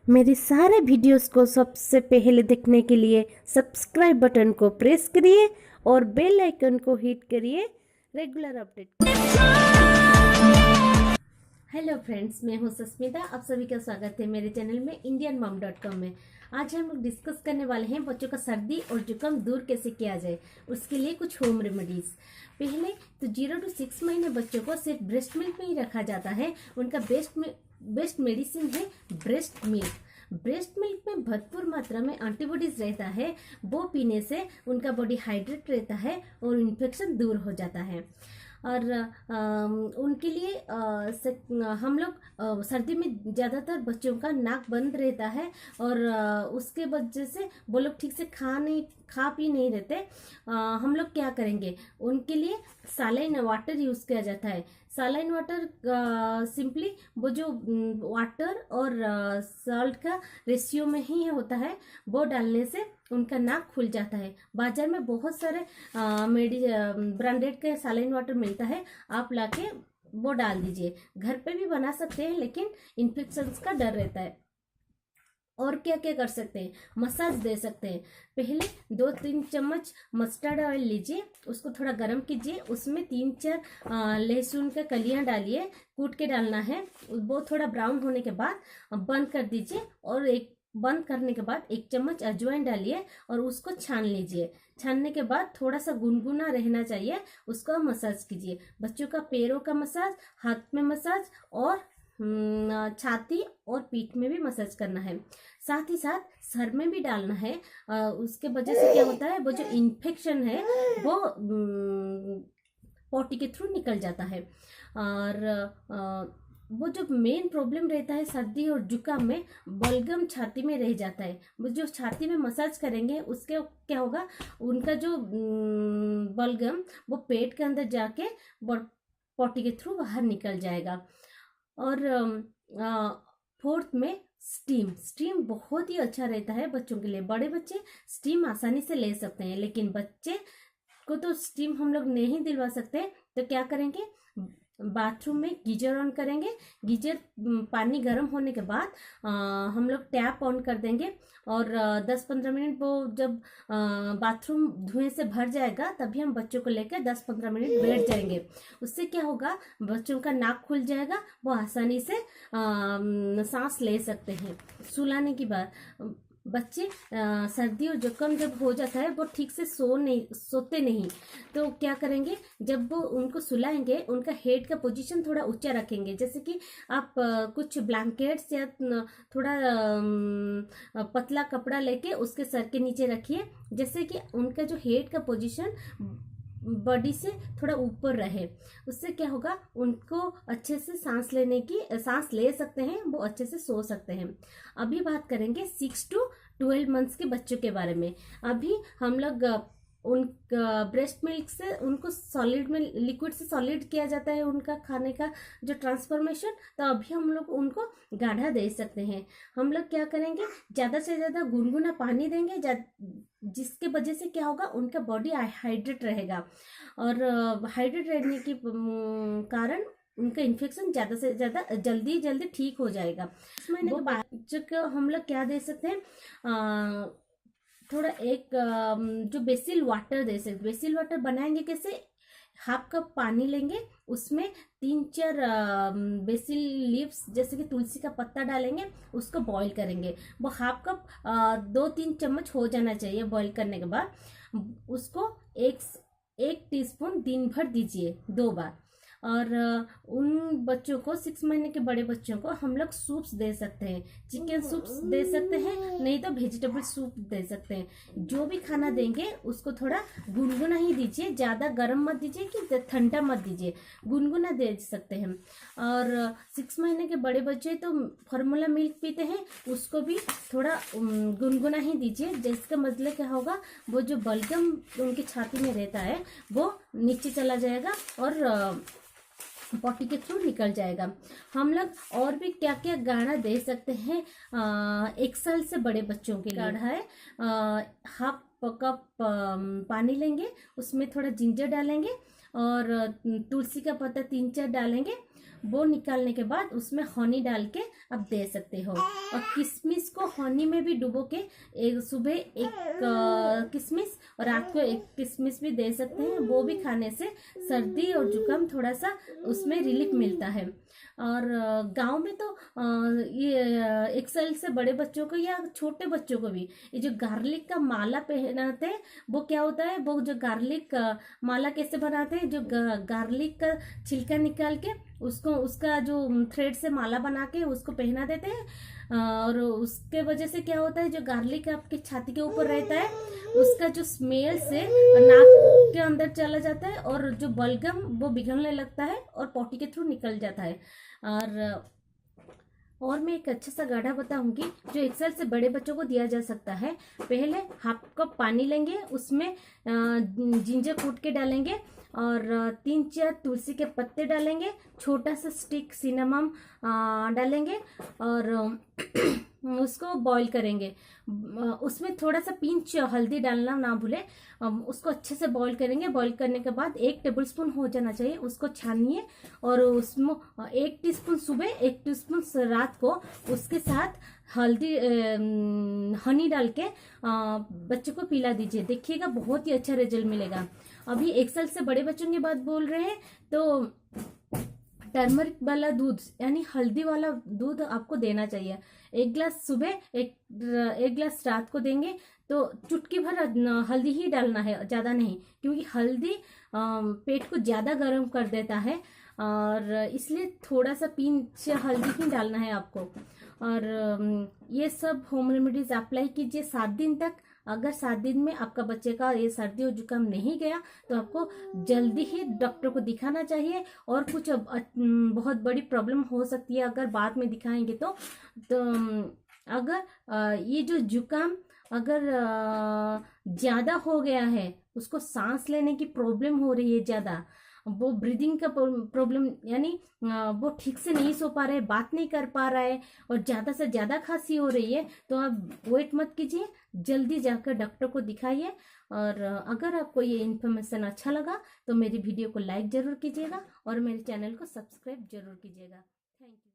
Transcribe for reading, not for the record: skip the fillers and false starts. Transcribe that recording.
मेरे सारे वीडियोस को सबसे पहले देखने के लिए सब्सक्राइब बटन को प्रेस करिए और बेल आइकन को हिट करिए रेगुलर अपडेट। हेलो फ्रेंड्स, मैं हूं सस्मिता। आप सभी का स्वागत है मेरे चैनल में indianmom.com में। आज हम लोग डिस्कस करने वाले हैं बच्चों का सर्दी और जुकाम दूर कैसे किया जाए, उसके लिए कुछ होम रेमेडीज। पहले तो 0 to 6 महीने बच्चों को सिर्फ ब्रेस्ट मिल्क में ही रखा जाता है। उनका बेस्ट मेडिसिन है ब्रेस्ट मिल्क। ब्रेस्ट मिल्क में भरपूर मात्रा में एंटीबॉडीज रहता है, वो पीने से उनका बॉडी हाइड्रेट रहता है और इन्फेक्शन दूर हो जाता है। और उनके लिए हम लोग सर्दी में ज़्यादातर बच्चों का नाक बंद रहता है और उसके वजह से वो लोग ठीक से खा पी नहीं रहते। हम लोग क्या करेंगे, उनके लिए सालाइन वाटर यूज़ किया जाता है। सालाइन वाटर सिंपली वो जो वाटर और सॉल्ट का रेशियो में ही होता है, वो डालने से उनका नाक खुल जाता है। बाजार में बहुत सारे ब्रांडेड के सालाइन वाटर मिलता है, आप लाके वो डाल दीजिए। घर पे भी बना सकते हैं, लेकिन इन्फेक्शन का डर रहता है। और क्या क्या कर सकते हैं, मसाज दे सकते हैं। पहले 2-3 चम्मच मस्टर्ड ऑयल लीजिए, उसको थोड़ा गर्म कीजिए, उसमें 3-4 लहसुन के कलियां डालिए, कूट के डालना है। वो थोड़ा ब्राउन होने के बाद बंद कर दीजिए और बंद करने के बाद 1 चम्मच अजवाइन डालिए और उसको छान लीजिए। छानने के बाद थोड़ा सा गुनगुना रहना चाहिए, उसको मसाज कीजिए। बच्चों का पैरों का मसाज, हाथ में मसाज और छाती और पीठ में भी मसाज करना है। साथ ही साथ सर में भी डालना है। उसके वजह से क्या होता है, वो जो इन्फेक्शन है वो पॉटी के थ्रू निकल जाता है। और वो जो मेन प्रॉब्लम रहता है सर्दी और जुकाम में, बलगम छाती में रह जाता है। वो जो छाती में मसाज करेंगे उसके क्या होगा, उनका जो बलगम वो पेट के अंदर जाके पॉटी के थ्रू बाहर निकल जाएगा। और 4th में स्टीम बहुत ही अच्छा रहता है बच्चों के लिए। बड़े बच्चे स्टीम आसानी से ले सकते हैं, लेकिन बच्चे को तो स्टीम हम लोग नहीं दिलवा सकते। तो क्या करेंगे, बाथरूम में गीजर ऑन करेंगे। गीजर पानी गर्म होने के बाद हम लोग टैप ऑन कर देंगे और 10-15 मिनट वो जब बाथरूम धुएं से भर जाएगा, तभी हम बच्चों को लेकर 10-15 मिनट बैठ जाएंगे। उससे क्या होगा, बच्चों का नाक खुल जाएगा, वो आसानी से सांस ले सकते हैं। सुलाने की बात, बच्चे सर्दी और जुकाम जब हो जाता है वो ठीक से सोते नहीं। तो क्या करेंगे, जब वो उनको सुलाएंगे, उनका हेड का पोजीशन थोड़ा ऊंचा रखेंगे। जैसे कि आप कुछ ब्लैंकेट्स या थोड़ा पतला कपड़ा लेके उसके सर के नीचे रखिए, जैसे कि उनका जो हेड का पोजीशन बॉडी से थोड़ा ऊपर रहे। उससे क्या होगा, उनको अच्छे से सांस ले सकते हैं, वो अच्छे से सो सकते हैं। अभी बात करेंगे 6 to 12 मंथ्स के बच्चों के बारे में। अभी हम लोग उन ब्रेस्ट मिल्क से उनको सॉलिड में, लिक्विड से सॉलिड किया जाता है उनका खाने का जो ट्रांसफॉर्मेशन। तो अभी हम लोग उनको गाढ़ा दे सकते हैं। हम लोग क्या करेंगे, ज़्यादा से ज़्यादा गुनगुना पानी देंगे, जिसके वजह से क्या होगा, उनका बॉडी हाइड्रेट रहेगा और हाइड्रेट रहने के कारण उनका इन्फेक्शन ज़्यादा से ज़्यादा जल्दी ठीक हो जाएगा। इस महीने के बाद हम लोग क्या दे सकते हैं, थोड़ा एक जो बेसिल वाटर दे सकते। बेसिल वाटर बनाएंगे कैसे, 1/2 कप पानी लेंगे, उसमें 3-4 बेसिल लीव्स जैसे कि तुलसी का पत्ता डालेंगे, उसको बॉईल करेंगे। वो 1/2 कप 2-3 चम्मच हो जाना चाहिए। बॉईल करने के बाद उसको एक टीस्पून दिन भर दीजिए 2 बार। और उन बच्चों को 6 महीने के बड़े बच्चों को हम लोग सूप्स दे सकते हैं। चिकन सूप्स दे सकते हैं, नहीं तो वेजिटेबल सूप दे सकते हैं। जो भी खाना देंगे उसको थोड़ा गुनगुना ही दीजिए, ज़्यादा गर्म मत दीजिए कि ठंडा मत दीजिए, गुनगुना दे सकते हैं। और 6 महीने के बड़े बच्चे तो फार्मूला मिल्क पीते हैं, उसको भी थोड़ा गुनगुना ही दीजिए। जिसका मतलब क्या होगा, वो जो बलगम उनकी छाती में रहता है वो नीचे चला जाएगा और पॉटी के थ्रू निकल जाएगा। हम लोग और भी क्या क्या गाढ़ा दे सकते हैं, 1 साल से बड़े बच्चों के गाढ़ा है। 1/2 कप पानी लेंगे, उसमें थोड़ा जिंजर डालेंगे और तुलसी का पत्ता 3-4 डालेंगे वो निकालने के बाद उसमें हनी डाल के आप दे सकते हो। और किशमिश को हनी में भी डुबो के एक सुबह एक किशमिश और रात को एक किशमिश भी दे सकते हैं। वो भी खाने से सर्दी और जुकाम थोड़ा सा उसमें रिलीफ मिलता है। और गांव में तो ये 1 साल से बड़े बच्चों को या छोटे बच्चों को भी ये जो गार्लिक का माला पहनाते हैं, वो क्या होता है, वो जो गार्लिक माला कैसे बनाते हैं, जो गार्लिक का छिलका निकाल के उसको उसका जो थ्रेड से माला बना के उसको पहना देते हैं। और उसके वजह से क्या होता है, जो गार्लिक आपके छाती के ऊपर रहता है उसका जो स्मेल से नाक के अंदर चला जाता है और जो बलगम वो पिघलने लगता है और पॉटी के थ्रू निकल जाता है। और मैं एक अच्छा सा गाढ़ा बताऊंगी जो 1 साल से बड़े बच्चों को दिया जा सकता है। पहले 1/2 कप पानी लेंगे, उसमें जिंजर कूट के डालेंगे और 3-4 तुलसी के पत्ते डालेंगे, छोटा सा स्टिक सिनेमम डालेंगे और उसको बॉईल करेंगे। उसमें थोड़ा सा पिंच हल्दी डालना ना भूले। उसको अच्छे से बॉईल करेंगे। बॉईल करने के बाद 1 टेबलस्पून हो जाना चाहिए, उसको छानिए और उसमें 1 टीस्पून सुबह 1 टीस्पून रात को उसके साथ हल्दी हनी डाल के बच्चे को पिला दीजिए। देखिएगा बहुत ही अच्छा रिजल्ट मिलेगा। अभी 1 साल से बड़े बच्चों की बात बोल रहे हैं तो टर्मरिक वाला दूध यानी हल्दी वाला दूध आपको देना चाहिए। 1 गिलास सुबह, 1 गिलास रात को देंगे तो चुटकी भर हल्दी ही डालना है, ज़्यादा नहीं, क्योंकि हल्दी पेट को ज़्यादा गर्म कर देता है और इसलिए थोड़ा सा पिंच हल्दी ही डालना है आपको। और ये सब होम रेमेडीज अप्लाई कीजिए 7 दिन तक। अगर 7 दिन में आपका बच्चे का ये सर्दी और जुकाम नहीं गया तो आपको जल्दी ही डॉक्टर को दिखाना चाहिए। और कुछ बहुत बड़ी प्रॉब्लम हो सकती है अगर बाद में दिखाएंगे तो अगर ये जो जुकाम अगर ज़्यादा हो गया है, उसको सांस लेने की प्रॉब्लम हो रही है ज़्यादा, वो ब्रीदिंग का प्रॉब्लम यानी वो ठीक से नहीं सो पा रहे, बात नहीं कर पा रहा है और ज़्यादा से ज़्यादा खांसी हो रही है, तो आप वेट मत कीजिए, जल्दी जाकर डॉक्टर को दिखाइए। और अगर आपको ये इन्फॉर्मेशन अच्छा लगा तो मेरी वीडियो को लाइक ज़रूर कीजिएगा और मेरे चैनल को सब्सक्राइब जरूर कीजिएगा। Thank you.